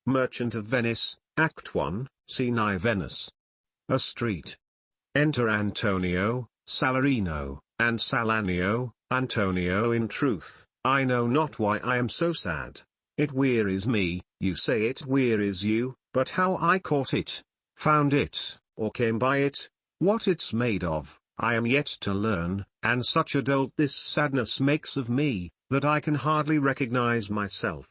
Merchant of Venice, Act 1, Scene I. Venice. A street. Enter Antonio, Salarino, and Salanio. Antonio: in truth, I know not why I am so sad. It wearies me. You say it wearies you, but how I caught it, found it, or came by it, what it's made of, I am yet to learn, and such a dolt this sadness makes of me, that I can hardly recognize myself.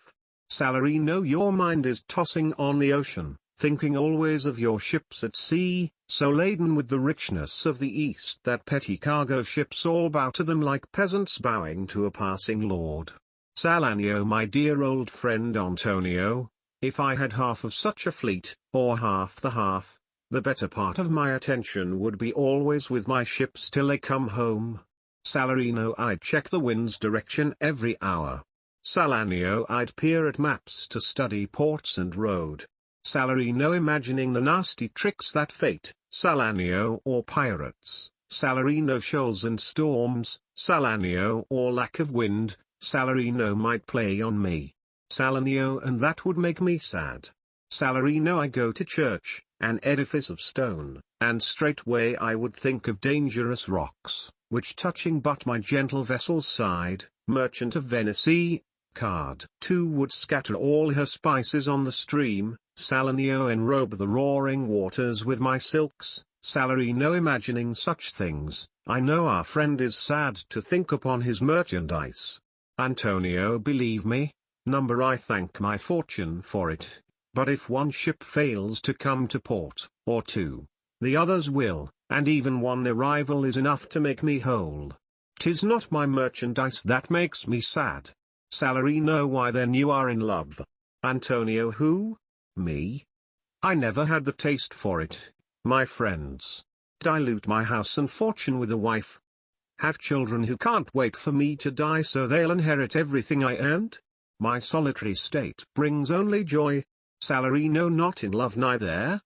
Salarino: your mind is tossing on the ocean, thinking always of your ships at sea, so laden with the richness of the East that petty cargo ships all bow to them like peasants bowing to a passing lord. Salanio: my dear old friend Antonio, if I had half of such a fleet, or half, the better part of my attention would be always with my ships till they come home. Salarino: I'd check the wind's direction every hour. Salanio: I'd peer at maps to study ports and road. Salarino: imagining the nasty tricks that fate, Salanio, or pirates, Salarino, shoals and storms, Salanio, or lack of wind, Salarino, might play on me. Salanio: and that would make me sad. Salarino: I go to church, an edifice of stone, and straightway I would think of dangerous rocks, which touching but my gentle vessel's side, Merchant of Venice, card 2, would scatter all her spices on the stream. Salanio: enrobe the roaring waters with my silks. Salarino: imagining such things, I know our friend is sad to think upon his merchandise. Antonio: believe me, number I thank my fortune for it, but if one ship fails to come to port, or two, the others will, and even one arrival is enough to make me whole. 'Tis not my merchandise that makes me sad. Salarino: why then you are in love. Antonio: who? Me? I never had the taste for it. My friends dilute my house and fortune with a wife. Have children who can't wait for me to die so they'll inherit everything I earned. My solitary state brings only joy. Salarino: not in love neither?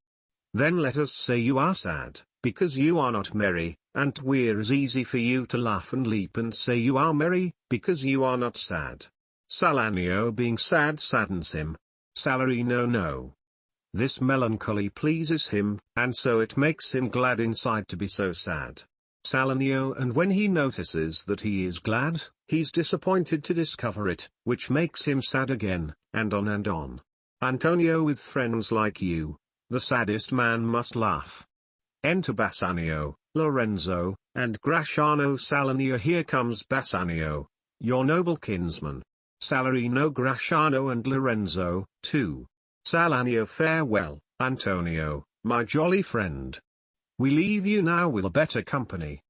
Then let us say you are sad, because you are not merry, and 'twears easy for you to laugh and leap and say you are merry, because you are not sad. Salanio: being sad saddens him. Salarino: no. This melancholy pleases him, and so it makes him glad inside to be so sad. Salanio: and when he notices that he is glad, he's disappointed to discover it, which makes him sad again, and on and on. Antonio: with friends like you, the saddest man must laugh. Enter Bassanio, Lorenzo, and Gratiano. Salanio: here comes Bassanio, your noble kinsman. Salarino: Gratiano and Lorenzo, too. Salanio: farewell, Antonio, my jolly friend. We leave you now with a better company.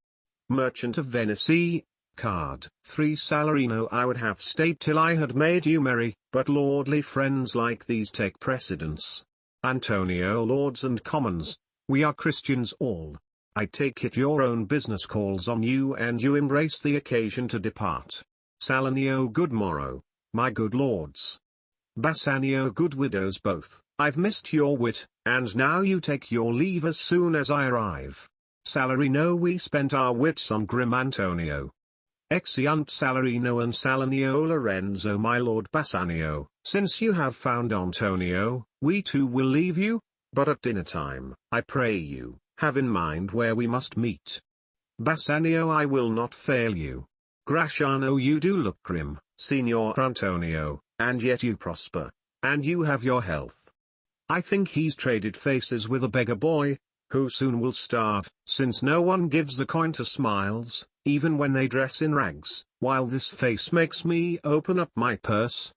Merchant of Venice, card 3. Salarino: I would have stayed till I had made you merry, but lordly friends like these take precedence. Antonio: lords and commons, we are Christians all. I take it your own business calls on you and you embrace the occasion to depart. Salanio: good morrow, my good lords. Bassanio: good widows both, I've missed your wit, and now you take your leave as soon as I arrive. Salarino: we spent our wits on grim Antonio. Exeunt Salarino and Salanio. Lorenzo: my lord Bassanio, since you have found Antonio, we too will leave you, but at dinner time, I pray you, have in mind where we must meet. Bassanio: I will not fail you. Gratiano: you do look grim, Signor Antonio, and yet you prosper, and you have your health. I think he's traded faces with a beggar boy, who soon will starve, since no one gives the coin to smiles, even when they dress in rags, while this face makes me open up my purse.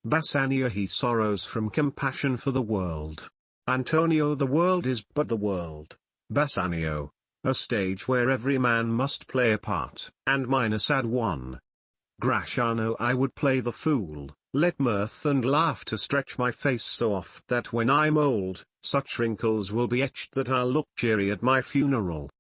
Bassanio: he sorrows from compassion for the world. Antonio: the world is but the world. Bassanio: a stage where every man must play a part, and mine a sad one. Gratiano: I would play the fool, let mirth and laughter stretch my face so oft that when I'm old, such wrinkles will be etched that I'll look cheery at my funeral.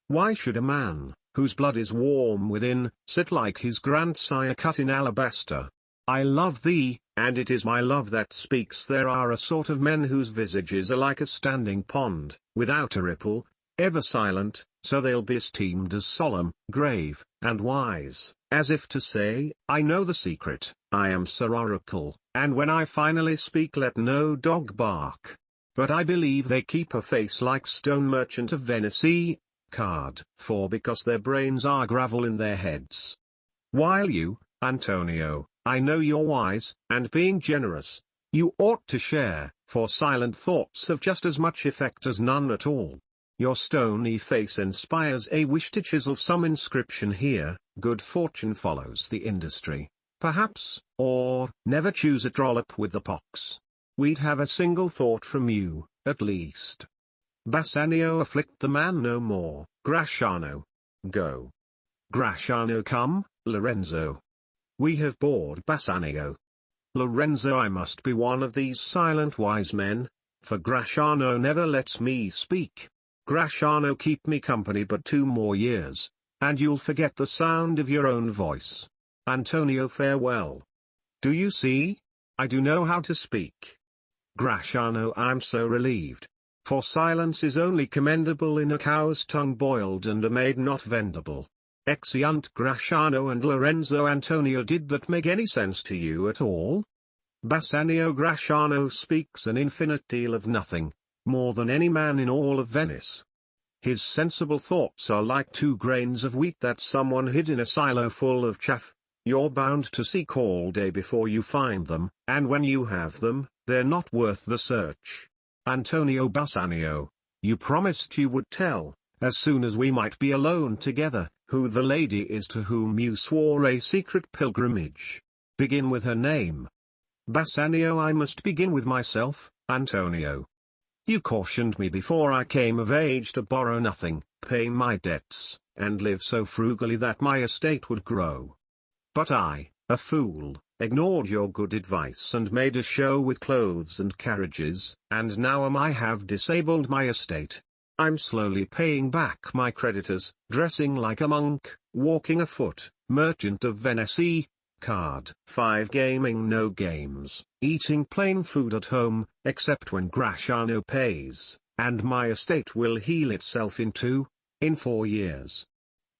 Why should a man, whose blood is warm within, sit like his grandsire cut in alabaster? I love thee, and it is my love that speaks. There are a sort of men whose visages are like a standing pond, without a ripple, ever silent, so they'll be esteemed as solemn, grave, and wise, as if to say, I know the secret, I am Sir Oracle, and when I finally speak let no dog bark. But I believe they keep a face like stone merchant of Venice card, for because their brains are gravel in their heads. While you, Antonio, I know you're wise, and being generous, you ought to share, for silent thoughts have just as much effect as none at all. Your stony face inspires a wish to chisel some inscription here, good fortune follows the industry, perhaps, or never choose a trollop with the pox. We'd have a single thought from you, at least. Bassanio afflict the man no more, Gratiano. Go. Gratiano come, Lorenzo. We have bored Bassanio. Lorenzo, I must be one of these silent wise men, for Gratiano never lets me speak. Gratiano, keep me company but 2 more years, and you'll forget the sound of your own voice. Antonio, farewell. Do you see? I do know how to speak. Gratiano, I'm so relieved. For silence is only commendable in a cow's tongue boiled and a maid not vendible. Exeunt Gratiano and Lorenzo. Antonio, did that make any sense to you at all? Bassanio, Gratiano speaks an infinite deal of nothing, more than any man in all of Venice. His sensible thoughts are like 2 grains of wheat that someone hid in a silo full of chaff. You're bound to seek all day before you find them, and when you have them, they're not worth the search. Antonio, Bassanio, you promised you would tell, as soon as we might be alone together, who the lady is to whom you swore a secret pilgrimage. Begin with her name. Bassanio, I must begin with myself, Antonio. You cautioned me before I came of age to borrow nothing, pay my debts, and live so frugally that my estate would grow. But I, a fool, ignored your good advice and made a show with clothes and carriages, and now I have disabled my estate. I'm slowly paying back my creditors, dressing like a monk, walking afoot, merchant of Venice card 5 gaming no games, eating plain food at home, except when Gratiano pays, and my estate will heal itself in 4 years.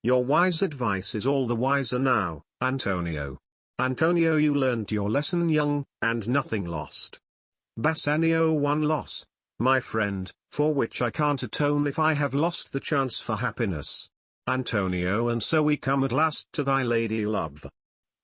Your wise advice is all the wiser now, Antonio. Antonio, you learned your lesson young, and nothing lost. Bassanio, 1 loss, my friend, for which I can't atone if I have lost the chance for happiness. Antonio, and so we come at last to thy lady love.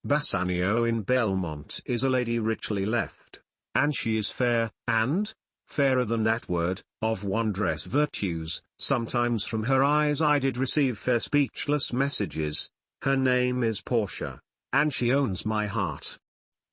Bassanio, in Belmont is a lady richly left, and she is fair, and, fairer than that word, of wondrous virtues. Sometimes from her eyes I did receive fair speechless messages. Her name is Portia, and she owns my heart.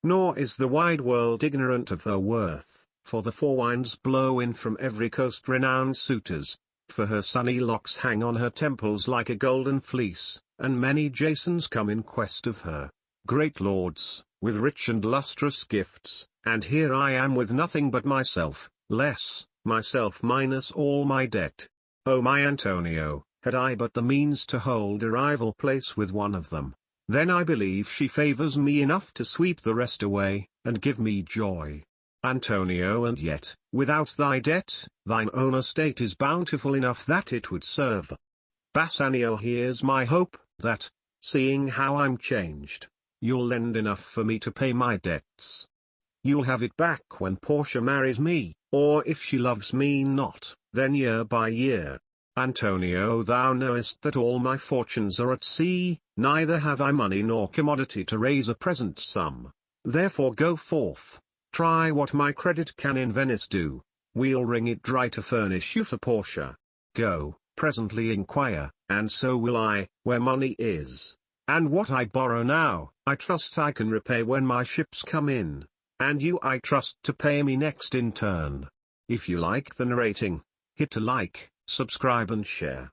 Nor is the wide world ignorant of her worth, for the 4 winds blow in from every coast renowned suitors, for her sunny locks hang on her temples like a golden fleece, and many Jasons come in quest of her, great lords, with rich and lustrous gifts, and here I am with nothing but myself, less, myself minus all my debt. Oh my Antonio, had I but the means to hold a rival place with one of them, then I believe she favors me enough to sweep the rest away, and give me joy. Antonio, and yet, without thy debt, thine own estate is bountiful enough that it would serve. Bassanio, here's my hope, that, seeing how I'm changed, you'll lend enough for me to pay my debts. You'll have it back when Portia marries me, or if she loves me not, then year by year. Antonio, thou knowest that all my fortunes are at sea, neither have I money nor commodity to raise a present sum. Therefore go forth, try what my credit can in Venice do, we'll wring it dry to furnish you for Portia. Go, presently inquire, and so will I, where money is, and what I borrow now, I trust I can repay when my ships come in, and you I trust to pay me next in turn. If you like the narrating, hit a like, subscribe and share.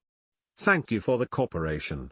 Thank you for the cooperation.